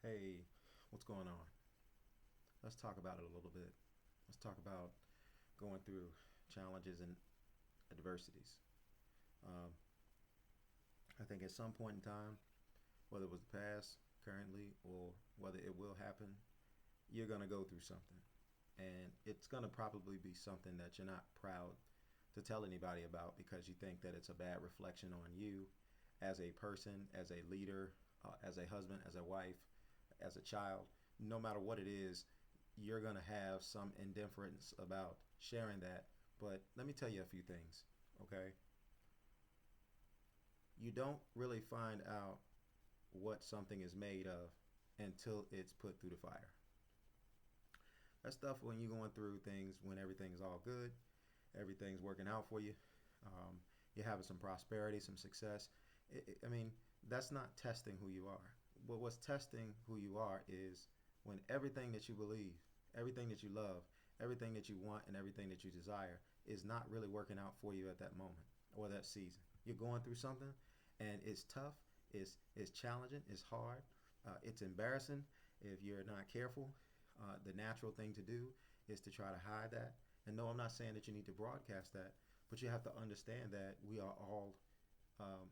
Hey, what's going on? Let's talk about it a little bit. Let's talk about going through challenges and adversities. Um, I think at some point in time, whether it was the past, currently, or whether it will happen, you're going to go through something. And it's going to probably be something that you're not proud to tell anybody about because you think that it's a bad reflection on you as a person, as a leader, as a husband, as a wife, as a child. No matter what it is, you're going to have some indifference about sharing that. But let me tell you a few things, okay? You don't really find out what something is made of until it's put through the fire. That stuff when you're going through things when everything's all good, everything's working out for you, um, you're having some prosperity, some success. I mean, that's not testing who you are. But what's testing who you are is when everything that you believe, everything that you love, everything that you want, and everything that you desire is not really working out for you at that moment or that season. You're going through something, and it's tough, it's challenging, it's hard, it's embarrassing if you're not careful. The natural thing to do is to try to hide that. And no, I'm not saying that you need to broadcast that, but you have to understand that we are all um,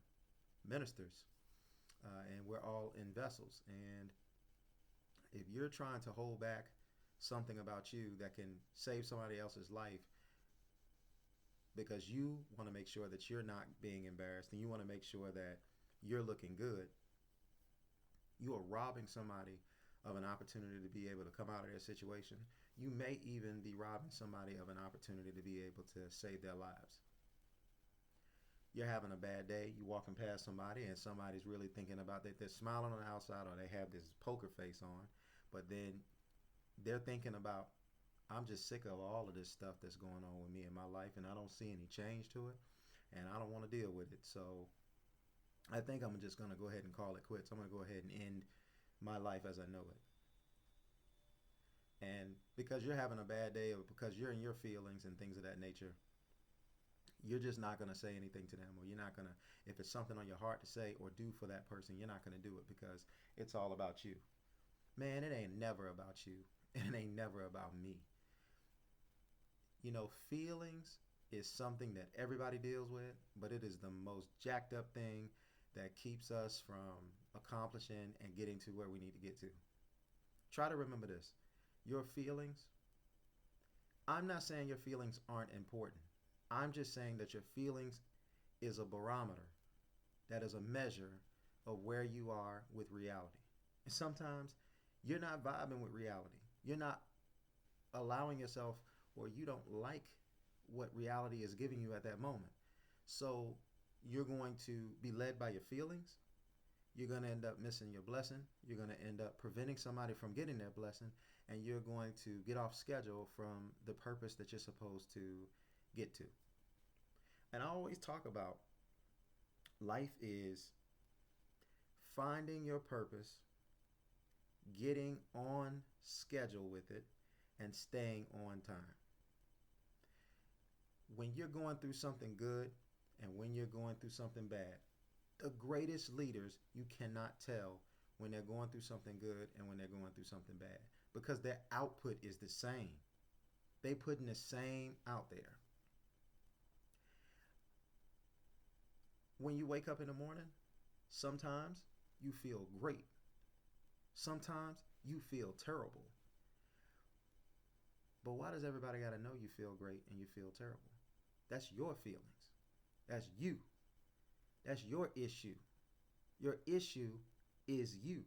ministers, and we're all in vessels. And if you're trying to hold back something about you that can save somebody else's life because you want to make sure that you're not being embarrassed and you want to make sure that you're looking good, you are robbing somebody of an opportunity to be able to come out of their situation. You may even be robbing somebody of an opportunity to be able to save their lives. You're having a bad day, you're walking past somebody and somebody's really thinking about that, they're smiling on the outside or they have this poker face on, but then they're thinking about, I'm just sick of all of this stuff that's going on with me in my life and I don't see any change to it and I don't want to deal with it. So I think I'm just going to go ahead and call it quits. I'm going to go ahead and end my life as I know it. And because you're having a bad day or because you're in your feelings and things of that nature, you're just not going to say anything to them, or you're not going to, if it's something on your heart to say or do for that person, you're not going to do it because it's all about you. Man, it ain't never about you. It ain't never about me. Feelings is something that everybody deals with, but it is the most jacked up thing that keeps us from accomplishing and getting to where we need to get to. Try to remember this. Your feelings, I'm not saying your feelings aren't important. I'm just saying that your feelings is a barometer, that is a measure of where you are with reality. And sometimes you're not vibing with reality. You're not allowing yourself, or you don't like what reality is giving you at that moment. So you're going to be led by your feelings. You're going to end up missing your blessing. You're going to end up preventing somebody from getting their blessing. And you're going to get off schedule from the purpose that you're supposed to get to. And I always talk about life is finding your purpose, getting on schedule with it, and staying on time. When you're going through something good and when you're going through something bad, the greatest leaders, you cannot tell when they're going through something good and when they're going through something bad because their output is the same. They putting the same out there. When you wake up in the morning, sometimes you feel great. Sometimes you feel terrible. But why does everybody got to know you feel great and you feel terrible? That's your feelings. That's you. That's your issue. Your issue is you.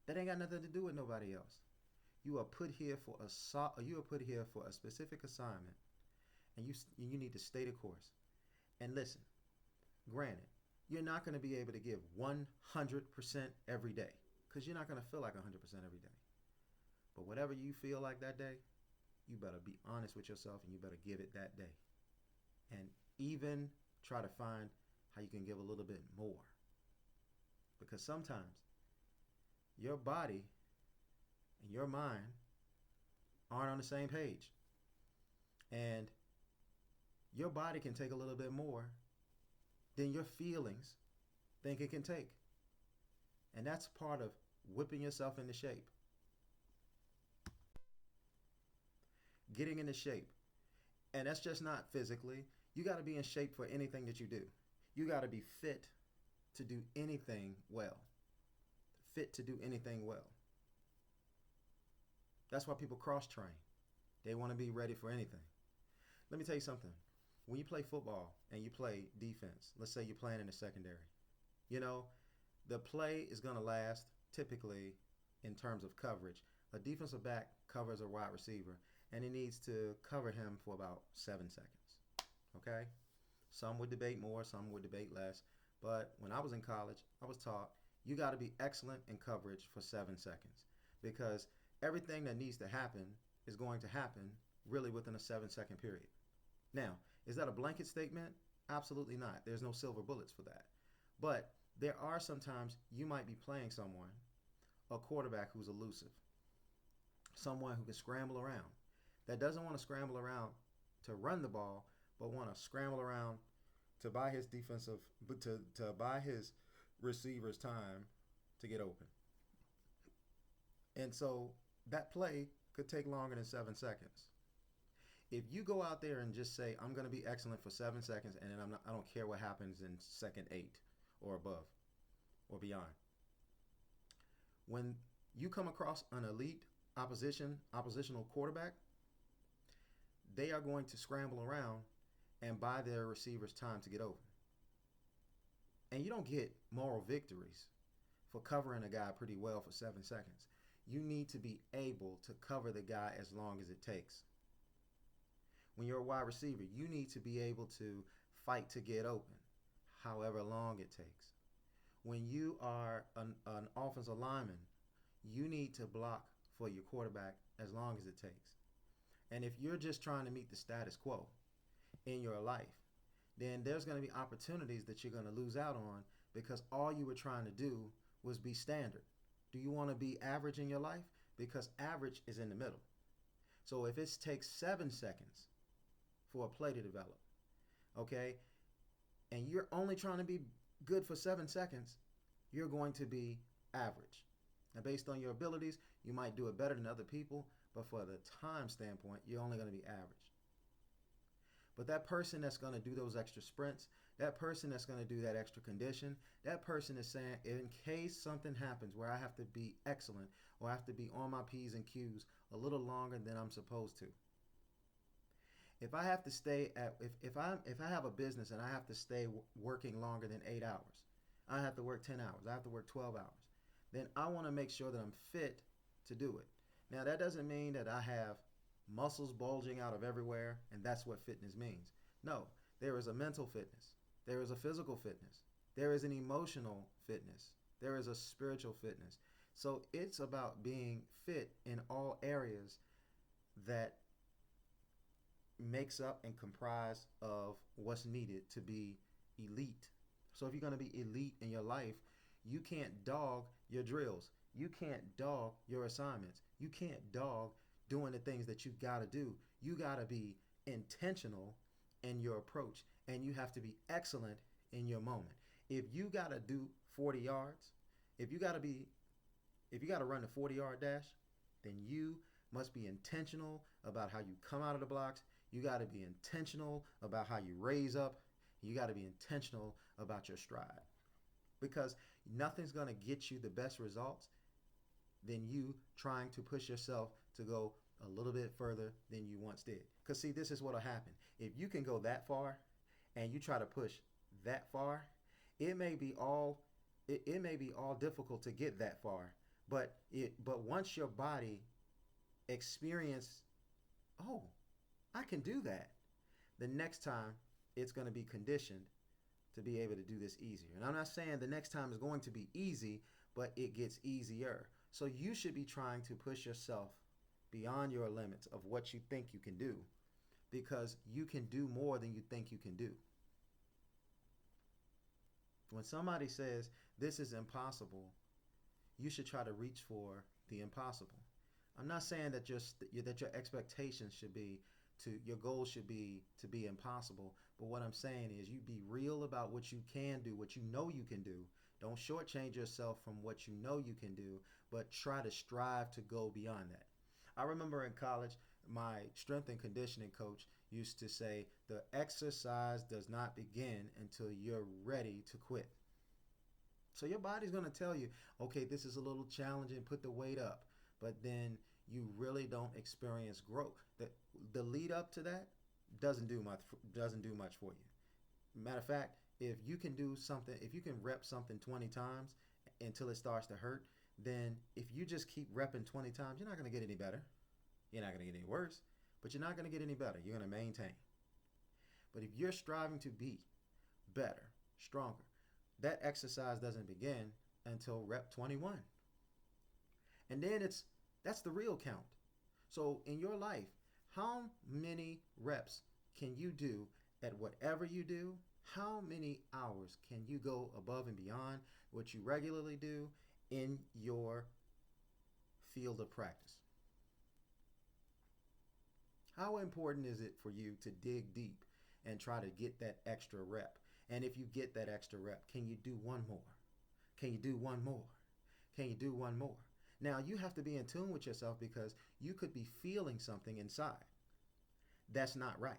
That ain't got nothing to do with nobody else. You are put here for a specific assignment, and you need to stay the course. And listen, granted, you're not going to be able to give 100% every day because you're not going to feel like 100% every day. But whatever you feel like that day, you better be honest with yourself and you better give it that day. And even try to find how you can give a little bit more. Because sometimes your body and your mind aren't on the same page. And your body can take a little bit more than your feelings think it can take. And that's part of whipping yourself into shape, getting into shape. And that's just not physically. You got to be in shape for anything that you do. You got to be fit to do anything well. Fit to do anything well. That's why people cross train. They want to be ready for anything. Let me tell you something. When you play football and you play defense, let's say you're playing in the secondary, you know, the play is going to last typically in terms of coverage. A defensive back covers a wide receiver and he needs to cover him for about 7 seconds. Okay? Some would debate more, some would debate less. But when I was in college, I was taught you got to be excellent in coverage for 7 seconds because everything that needs to happen is going to happen really within a 7-second period. Now, is that a blanket statement? Absolutely not. There's no silver bullets for that. But there are sometimes you might be playing someone, a quarterback who's elusive, someone who can scramble around, that doesn't want to scramble around to run the ball, but want to scramble around to buy his defensive, to buy his receivers time to get open. And so that play could take longer than 7 seconds. If you go out there and just say, I'm going to be excellent for 7 seconds and then I don't care what happens in second 8 or above or beyond. When you come across an elite oppositional quarterback, they are going to scramble around and buy their receivers time to get open. And you don't get moral victories for covering a guy pretty well for 7 seconds. You need to be able to cover the guy as long as it takes. When you're a wide receiver, you need to be able to fight to get open, however long it takes. When you are an offensive lineman, you need to block for your quarterback as long as it takes. And if you're just trying to meet the status quo in your life, then there's going to be opportunities that you're going to lose out on because all you were trying to do was be standard. Do you want to be average in your life? Because average is in the middle. So if it takes 7 seconds for a play to develop, okay, and you're only trying to be good for 7 seconds, you're going to be average. Now, based on your abilities, you might do it better than other people, but for the time standpoint, you're only going to be average. But that person that's going to do those extra sprints, that person that's going to do that extra condition, that person is saying, in case something happens where I have to be excellent or I have to be on my P's and Q's a little longer than I'm supposed to. If I have to stay at, if I have a business and I have to stay working longer than 8 hours, I have to work 10 hours, I have to work 12 hours, then I want to make sure that I'm fit to do it. Now, that doesn't mean that I have muscles bulging out of everywhere and that's what fitness means. No, there is a mental fitness. There is a physical fitness. There is an emotional fitness. There is a spiritual fitness. So it's about being fit in all areas that makes up and comprise of what's needed to be elite. So if you're going to be elite in your life, you can't dog your drills. You can't dog your assignments. You can't dog doing the things that you got to do. You got to be intentional in your approach and you have to be excellent in your moment. If you got to do 40 yards, if you got to run the 40-yard dash, then you must be intentional about how you come out of the blocks. You got to be intentional about how you raise up. You got to be intentional about your stride. Because nothing's going to get you the best results than you trying to push yourself to go a little bit further than you once did. Because see, this is what will happen. If you can go that far and you try to push that far, it may be all difficult to get that far. But once your body experience, oh, I can do that, the next time it's going to be conditioned to be able to do this easier. And I'm not saying the next time is going to be easy, but it gets easier. So you should be trying to push yourself beyond your limits of what you think you can do, because you can do more than you think you can do. When somebody says this is impossible, you should try to reach for the impossible. I'm not saying that your expectations should be your goal should be to be impossible, but what I'm saying is you be real about what you can do, what you know you can do. Don't shortchange yourself from what you know you can do, but try to strive to go beyond that. I remember in college, my strength and conditioning coach used to say, the exercise does not begin until you're ready to quit. So your body's going to tell you, okay, this is a little challenging, put the weight up. But then you really don't experience growth. The lead up to that doesn't do much for you. Matter of fact, if you can do something, if you can rep something 20 times until it starts to hurt, then if you just keep repping 20 times, you're not going to get any better. You're not going to get any worse, but you're not going to get any better. You're going to maintain. But if you're striving to be better, stronger, that exercise doesn't begin until rep 21. And then that's the real count. So in your life, how many reps can you do at whatever you do? How many hours can you go above and beyond what you regularly do in your field of practice? How important is it for you to dig deep and try to get that extra rep? And if you get that extra rep, can you do one more? Can you do one more? Can you do one more? Now, you have to be in tune with yourself because you could be feeling something inside that's not right.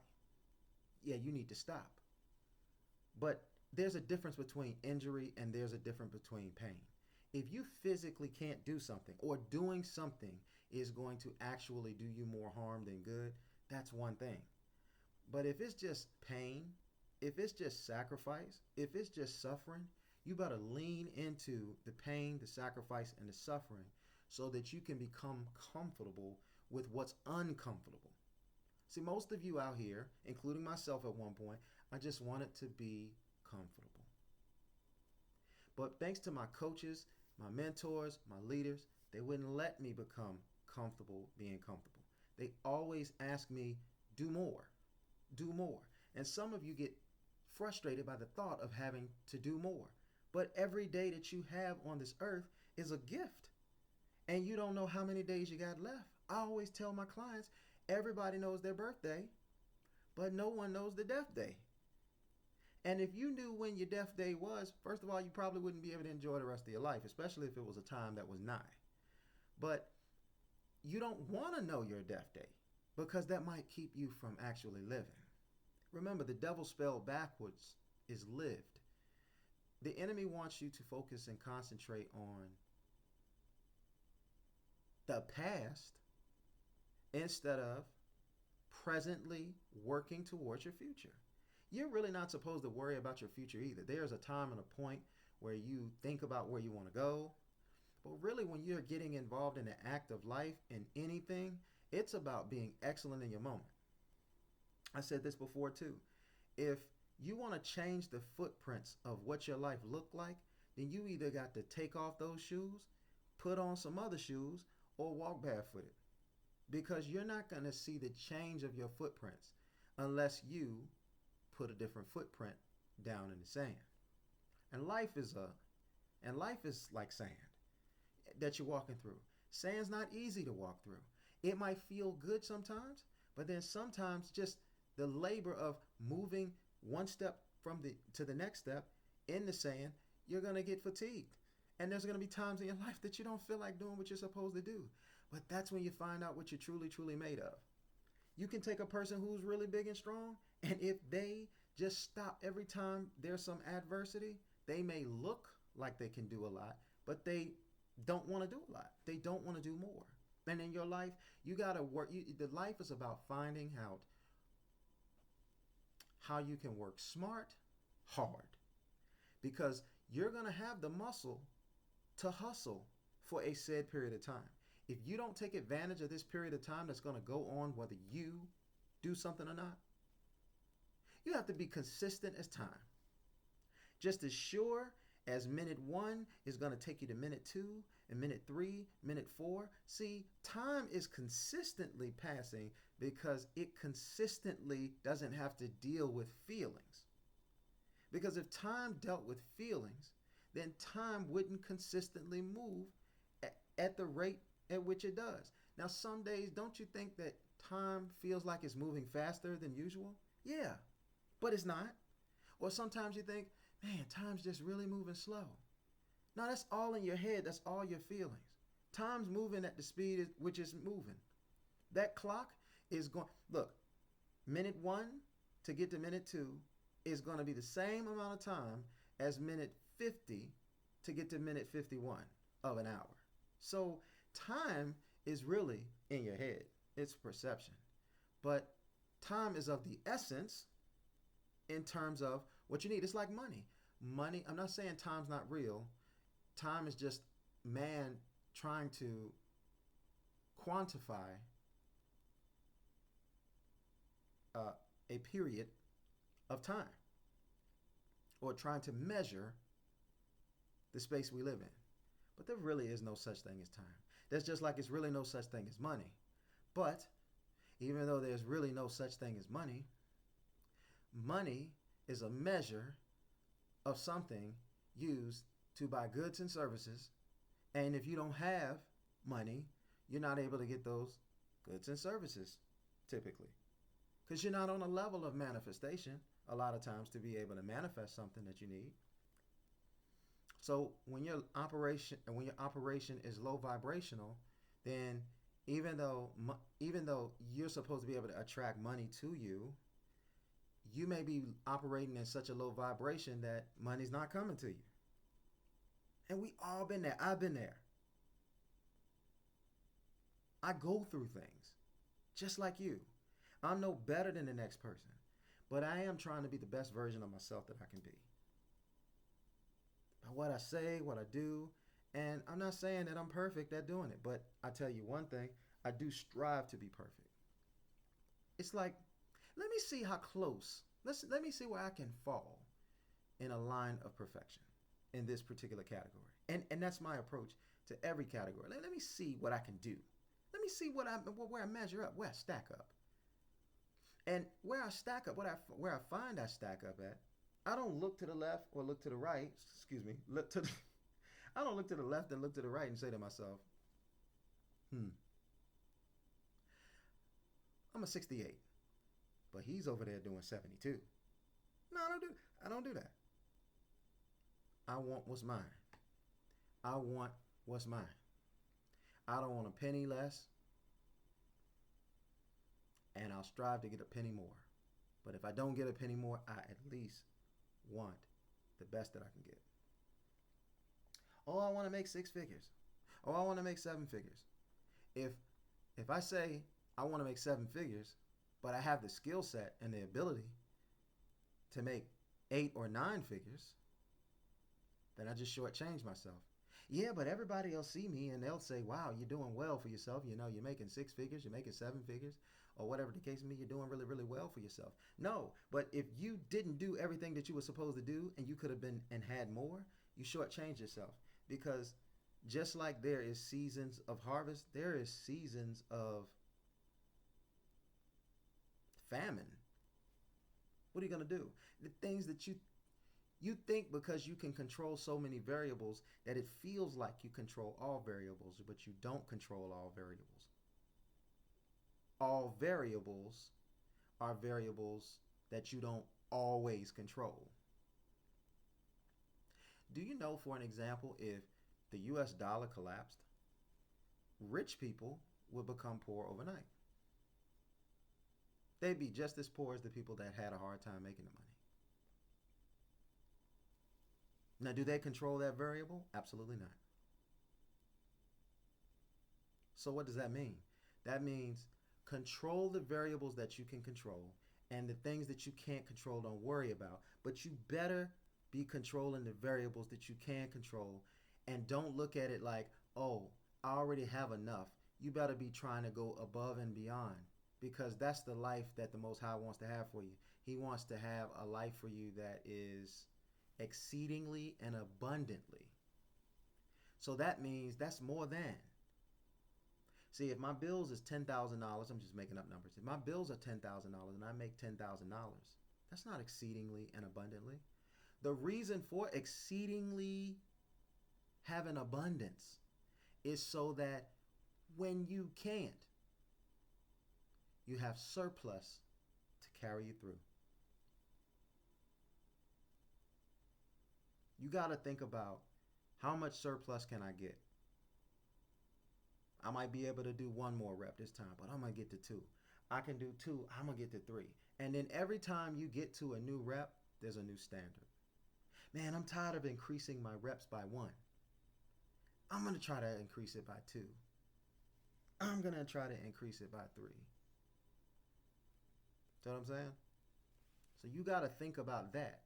Yeah, you need to stop. But there's a difference between injury and there's a difference between pain. If you physically can't do something or doing something is going to actually do you more harm than good, that's one thing. But if it's just pain, if it's just sacrifice, if it's just suffering, you better lean into the pain, the sacrifice, and the suffering so that you can become comfortable with what's uncomfortable. See, most of you out here, including myself at one point, I just wanted to be comfortable. But thanks to my coaches, my mentors, my leaders, they wouldn't let me become comfortable being comfortable. They always ask me, do more, do more. And some of you get frustrated by the thought of having to do more. But every day that you have on this earth is a gift. And you don't know how many days you got left. I always tell my clients, everybody knows their birthday, but no one knows the death day. And if you knew when your death day was, first of all, you probably wouldn't be able to enjoy the rest of your life, especially if it was a time that was nigh. But you don't want to know your death day because that might keep you from actually living. Remember, the devil spelled backwards is lived. The enemy wants you to focus and concentrate on the past instead of presently working towards your future. You're really not supposed to worry about your future either. There's a time and a point where you think about where you want to go. But really, when you're getting involved in the act of life in anything, it's about being excellent in your moment. I said this before too. If you want to change the footprints of what your life looked like, then you either got to take off those shoes, put on some other shoes, or walk barefooted. Because you're not going to see the change of your footprints unless you put a different footprint down in the sand. And life is like sand that you're walking through. Sand's not easy to walk through. It might feel good sometimes, but then sometimes just the labor of moving one step to the next step in the sand, you're going to get fatigued. And there's going to be times in your life that you don't feel like doing what you're supposed to do. But that's when you find out what you're truly, truly made of. You can take a person who's really big and strong, and if they just stop every time there's some adversity, they may look like they can do a lot, but they don't want to do a lot. They don't want to do more. And in your life, you got to work. The life is about finding out how you can work smart, hard. Because you're going to have the muscle to hustle for a said period of time. If you don't take advantage of this period of time that's going to go on whether you do something or not, you have to be consistent as time. Just as sure as minute 1 is going to take you to minute 2 and minute 3, minute 4. See, time is consistently passing because it consistently doesn't have to deal with feelings. Because if time dealt with feelings, then time wouldn't consistently move at the rate at which it does. Now, some days, don't you think that time feels like it's moving faster than usual? Yeah, but it's not. Or sometimes you think, man, time's just really moving slow. No, that's all in your head. That's all your feelings. Time's moving at the speed which is moving. That clock is going. Look, minute one to get to minute two is going to be the same amount of time as minute 50 to get to minute 51 of an hour. So time is really in your head. It's perception. But time is of the essence in terms of what you need. It's like money. Money, I'm not saying time's not real. Time is just man trying to quantify uh, a period of time or trying to measure the space we live in. But there really is no such thing as time. That's just like it's really no such thing as money. But even though there's really no such thing as money, money is a measure of something used to buy goods and services. And if you don't have money, you're not able to get those goods and services typically. Because you're not on a level of manifestation a lot of times to be able to manifest something that you need. So when your operation is low vibrational, then even though you're supposed to be able to attract money to you, you may be operating in such a low vibration that money's not coming to you. And we all been there. I've been there. I go through things just like you. I'm no better than the next person, but I am trying to be the best version of myself that I can be. By what I say, what I do, and I'm not saying that I'm perfect at doing it, but I tell you one thing, I do strive to be perfect. It's like, let me see how close, let me see where I can fall in a line of perfection in this particular category. And that's my approach to every category. Let me see what I can do. Let me see where I measure up, where I stack up. And where I stack up, where I find I stack up at, I don't look to the left or look to the right. Excuse me. I don't look to the left and look to the right and say to myself, I'm a 68, but he's over there doing 72. No, I don't do that. I want what's mine. I want what's mine. I don't want a penny less, and I'll strive to get a penny more. But if I don't get a penny more, I at least want the best that I can get. Oh, I want to make 6 figures. Oh, I want to make 7 figures. If I say I want to make 7 figures, but I have the skill set and the ability to make 8 or 9 figures, then I just shortchange myself. Yeah, but everybody will see me and they'll say, wow, you're doing well for yourself. You know, you're making 6 figures, you're making 7 figures, or whatever the case may be, you're doing really, really well for yourself. No, but if you didn't do everything that you were supposed to do and you could have been and had more, you shortchange yourself. Because just like there is seasons of harvest, there is seasons of famine. What are you going to do? The things that you think because you can control so many variables that it feels like you control all variables, but you don't control all variables. All variables are variables that you don't always control. Do you know, for an example, if the US dollar collapsed, rich people would become poor overnight? They'd be just as poor as the people that had a hard time making the money. Now, do they control that variable? Absolutely not. So what does that mean? That means control the variables that you can control, and the things that you can't control, don't worry about. But you better be controlling the variables that you can control, and don't look at it like, oh, I already have enough. You better be trying to go above and beyond, because that's the life that the Most High wants to have for you. He wants to have a life for you that is exceedingly and abundantly. So that means that's more than. See, if my bills is $10,000, I'm just making up numbers. If my bills are $10,000 and I make $10,000, that's not exceedingly and abundantly. The reason for exceedingly having abundance is so that when you can't, you have surplus to carry you through. You got to think about How much surplus can I get? I might be able to do one more rep this time, but I'm going to get to two. I can do two, I'm going to get to three. And then every time you get to a new rep, there's a new standard. Man, I'm tired of increasing my reps by one. I'm going to try to increase it by two. I'm going to try to increase it by three. See what I'm saying? So you got to think about that.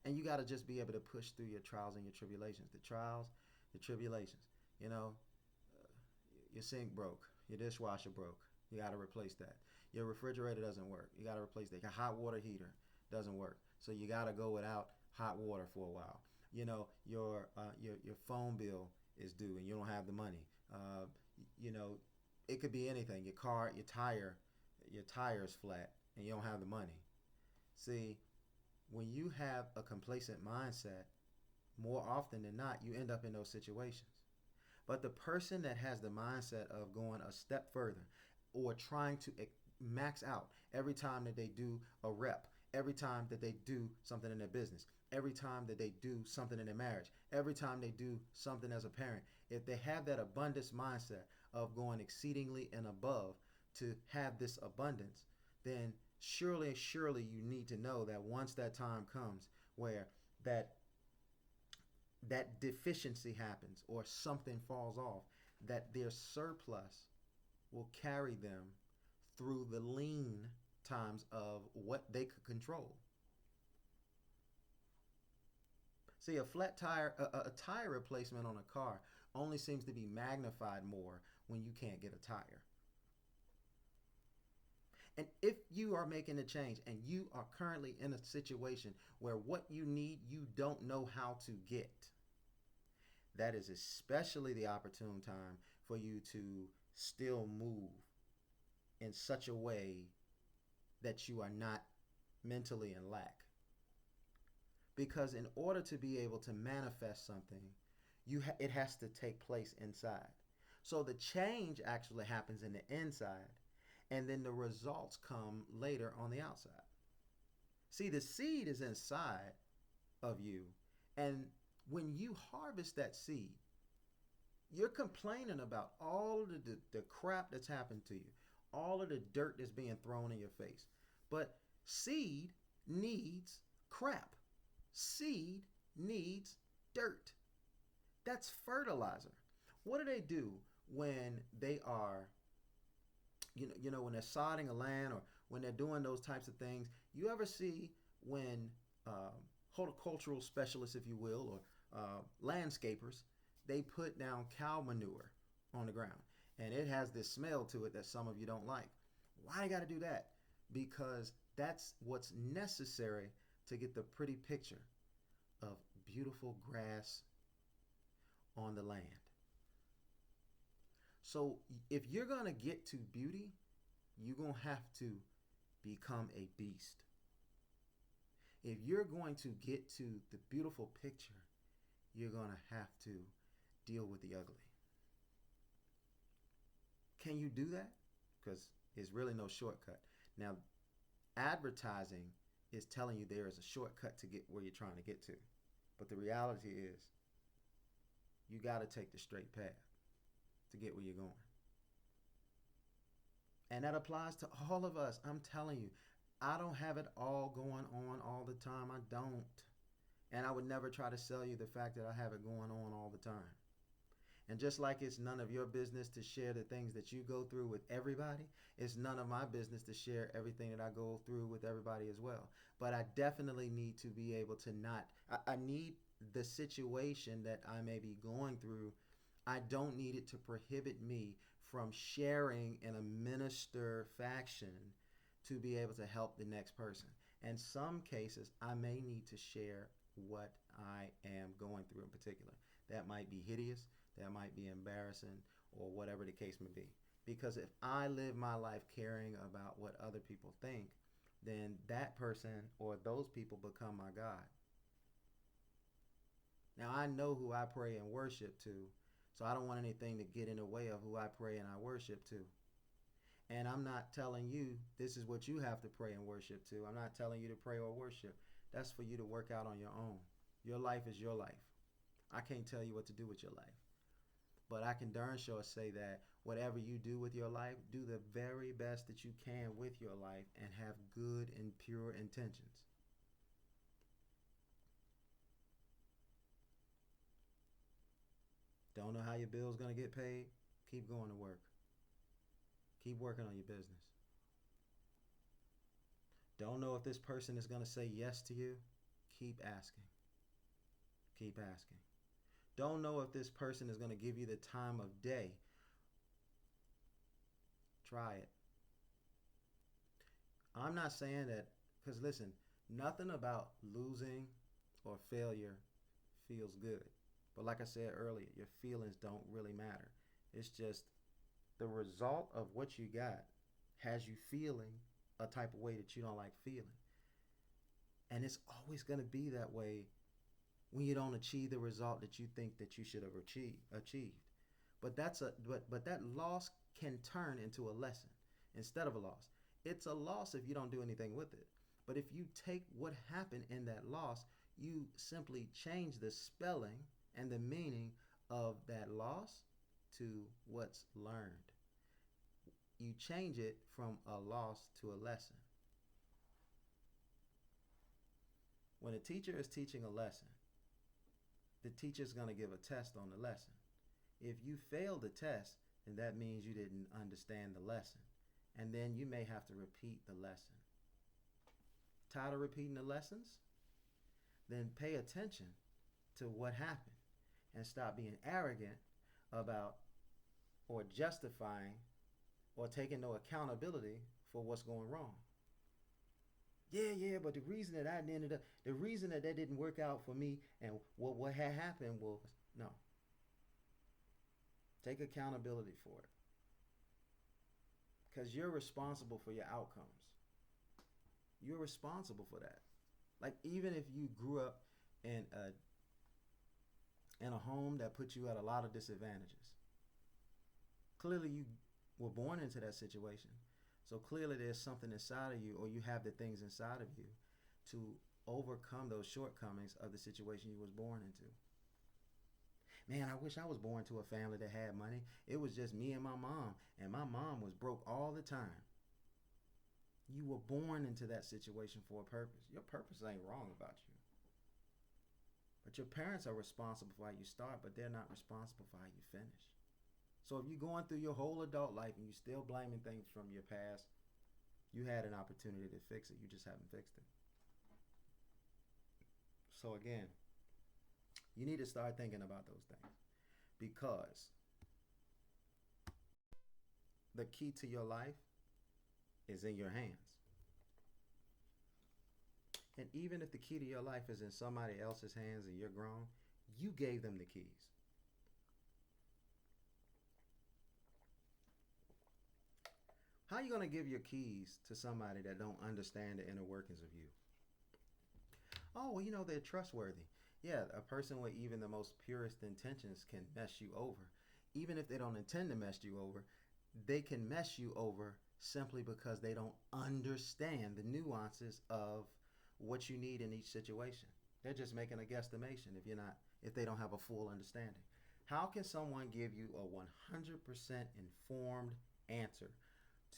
And you got to just be able to push through your trials and your tribulations. The trials, the tribulations. You know, your sink broke. Your dishwasher broke. You got to replace that. Your refrigerator doesn't work. You got to replace that. Your hot water heater doesn't work. So you got to go without hot water for a while. You know, your phone bill is due and you don't have the money. You know, it could be anything. Your car, your tire is flat and you don't have the money. See, when you have a complacent mindset, more often than not, you end up in those situations. But the person that has the mindset of going a step further or trying to max out every time that they do a rep, every time that they do something in their business, every time that they do something in their marriage, every time they do something as a parent, if they have that abundance mindset of going exceedingly and above to have this abundance, then surely you need to know that once that time comes where that deficiency happens or something falls off, that their surplus will carry them through the lean times of what they could control. See, a flat tire, a tire replacement on a car only seems to be magnified more when you can't get a tire. And if you are making a change and you are currently in a situation where what you need you don't know how to get, that is especially the opportune time for you to still move in such a way that you are not mentally in lack. Because in order to be able to manifest something, it has to take place inside. So the change actually happens in the inside, and then the results come later on the outside. See, the seed is inside of you, and when you harvest that seed, you're complaining about all of the crap that's happened to you, all of the dirt that's being thrown in your face. But seed needs crap. Seed needs dirt. That's fertilizer. What do when they are, when they're sodding a land or when they're doing those types of things? You ever see when horticultural specialists, if you will, or landscapers, they put down cow manure on the ground, and it has this smell to it that some of you don't like. Why you got to do that? Because that's what's necessary to get the pretty picture of beautiful grass on the land. So if you're going to get to beauty, you're going to have to become a beast. If you're going to get to the beautiful picture, you're going to have to deal with the ugly. Can you do that? Because there's really no shortcut. Now, advertising is telling you there is a shortcut to get where you're trying to get to. But the reality is, you got to take the straight path to get where you're going. And that applies to all of us. I'm telling you, I don't have it all going on all the time. I don't. And I would never try to sell you the fact that I have it going on all the time. And just like it's none of your business to share the things that you go through with everybody, it's none of my business to share everything that I go through with everybody as well. But I definitely need to be able to I need the situation that I may be going through. I don't need it to prohibit me from sharing in a minister faction to be able to help the next person. In some cases, I may need to share what I am going through in particular. That might be hideous, that might be embarrassing, or whatever the case may be. Because if I live my life caring about what other people think, then that person or those people become my God. Now, I know who I pray and worship to, so I don't want anything to get in the way of who I pray and I worship to. And I'm not telling you this is what you have to pray and worship to. I'm not telling you to pray or worship. That's for you to work out on your own. Your life is your life. I can't tell you what to do with your life. But I can darn sure say that whatever you do with your life, do the very best that you can with your life and have good and pure intentions. Don't know how your bill's going to get paid? Keep going to work. Keep working on your business. Don't know if this person is going to say yes to you? Keep asking. Keep asking. Don't know if this person is going to give you the time of day? Try it. I'm not saying that, because listen, nothing about losing or failure feels good. But like I said earlier, your feelings don't really matter. It's just the result of what you got has you feeling a type of way that you don't like feeling. And it's always going to be that way when you don't achieve the result that you think that you should have achieved. But that loss can turn into a lesson instead of a loss. It's a loss if you don't do anything with it. But if you take what happened in that loss, you simply change the spelling and the meaning of that loss to what's learned. You change it from a loss to a lesson. When a teacher is teaching a lesson, the teacher is going to give a test on the lesson. If you fail the test, then that means you didn't understand the lesson. And then you may have to repeat the lesson. Tired of repeating the lessons? Then pay attention to what happened and stop being arrogant about or justifying or taking no accountability for what's going wrong. Yeah, but the reason that didn't work out for me and what had happened was, no. Take accountability for it. Because you're responsible for your outcomes. You're responsible for that. Like, even if you grew up in a home that put you at a lot of disadvantages, clearly you were born into that situation. So clearly there's something inside of you, or you have the things inside of you to overcome those shortcomings of the situation you was born into. Man, I wish I was born to a family that had money. It was just me and my mom, and my mom was broke all the time. You were born into that situation for a purpose. Your purpose ain't wrong about you. But your parents are responsible for how you start, but they're not responsible for how you finish. So if you're going through your whole adult life and you're still blaming things from your past, you had an opportunity to fix it. You just haven't fixed it. So again, you need to start thinking about those things, because the key to your life is in your hands. And even if the key to your life is in somebody else's hands and you're grown, you gave them the keys. How are you going to give your keys to somebody that don't understand the inner workings of you? Oh, well, they're trustworthy. Yeah, a person with even the most purest intentions can mess you over. Even if they don't intend to mess you over, they can mess you over simply because they don't understand the nuances of what you need in each situation. They're just making a guesstimation if they don't have a full understanding. How can someone give you a 100% informed answer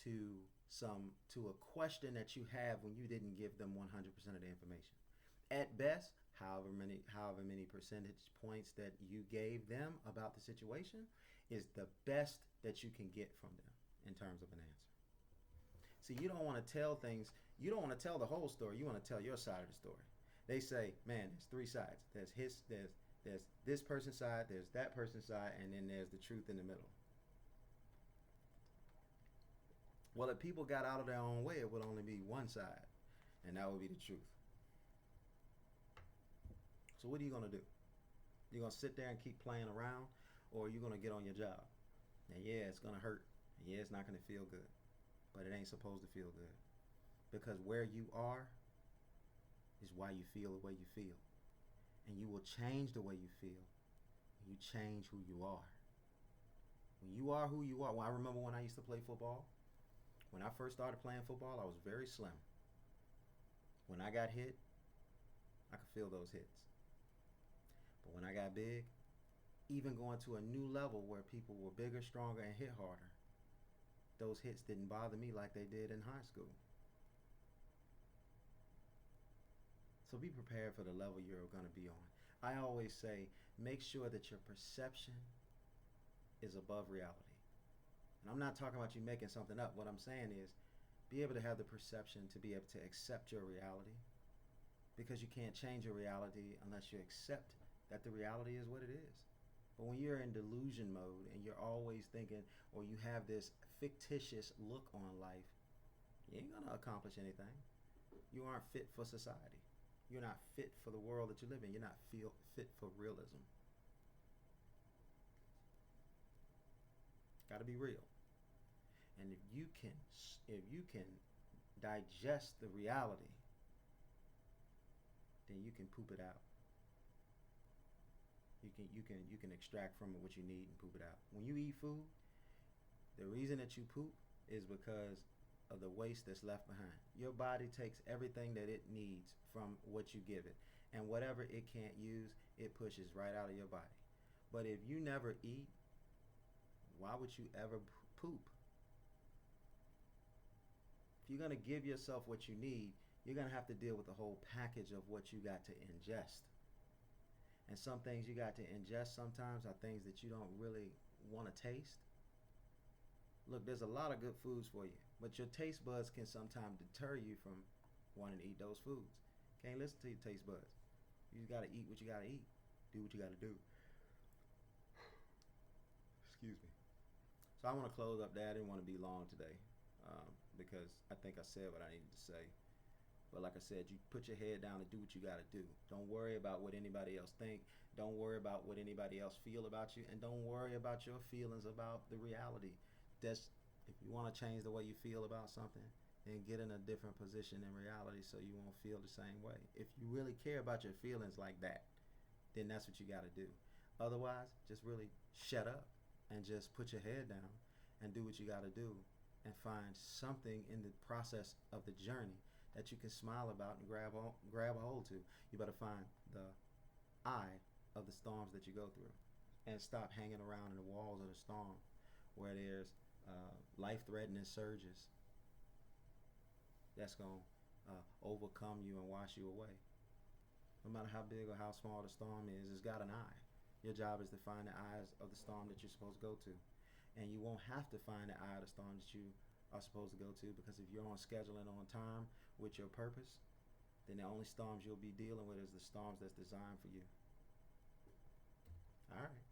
to a question that you have when you didn't give them 100% of the information? At best, however many percentage points that you gave them about the situation is the best that you can get from them in terms of an answer. See, you don't want to tell things, you don't want to tell the whole story, you want to tell your side of the story. They say, man, there's three sides. There's this person's side, there's that person's side, and then there's the truth in the middle. Well, if people got out of their own way, it would only be one side, and that would be the truth. So what are you going to do? You're going to sit there and keep playing around, or are you going to get on your job? And yeah, it's going to hurt. And yeah, it's not going to feel good. But it ain't supposed to feel good. Because where you are is why you feel the way you feel. And you will change the way you feel. You change who you are. When you are who you are. Well, I remember when I used to play football. When I first started playing football, I was very slim. When I got hit, I could feel those hits. But when I got big, even going to a new level where people were bigger, stronger, and hit harder, those hits didn't bother me like they did in high school. So be prepared for the level you're going to be on. I always say, make sure that your perception is above reality. And I'm not talking about you making something up. What I'm saying is, be able to have the perception to be able to accept your reality, because you can't change your reality unless you accept that the reality is what it is. But when you're in delusion mode and you're always thinking, or you have this fictitious look on life, you ain't gonna accomplish anything. You aren't fit for society. You're not fit for the world that you live in. You're not fit for realism. Got to be real. And if you can digest the reality, then you can poop it out. You can extract from it what you need and poop it out. When you eat food, the reason that you poop is because of the waste that's left behind. Your body takes everything that it needs from what you give it, and whatever it can't use, it pushes right out of your body. But if you never eat, why would you ever poop? If you're going to give yourself what you need, you're going to have to deal with the whole package of what you got to ingest. And some things you got to ingest sometimes are things that you don't really want to taste. Look, there's a lot of good foods for you, but your taste buds can sometimes deter you from wanting to eat those foods. Can't listen to your taste buds. You just got to eat what you got to eat. Do what you got to do. Excuse me. So I want to close up there. I didn't want to be long today because I think I said what I needed to say. But like I said, you put your head down and do what you got to do. Don't worry about what anybody else think. Don't worry about what anybody else feel about you. And don't worry about your feelings about the reality. That's, if you want to change the way you feel about something, then get in a different position in reality so you won't feel the same way. If you really care about your feelings like that, then that's what you got to do. Otherwise, just really shut up and just put your head down and do what you got to do, and find something in the process of the journey that you can smile about and grab a hold to. You better find the eye of the storms that you go through, and stop hanging around in the walls of the storm where there's life-threatening surges that's going to overcome you and wash you away. No matter how big or how small the storm is, it's got an eye. Your job is to find the eyes of the storm that you're supposed to go to. And you won't have to find the eye of the storm that you are supposed to go to, because if you're on schedule and on time with your purpose, then the only storms you'll be dealing with is the storms that's designed for you. All right.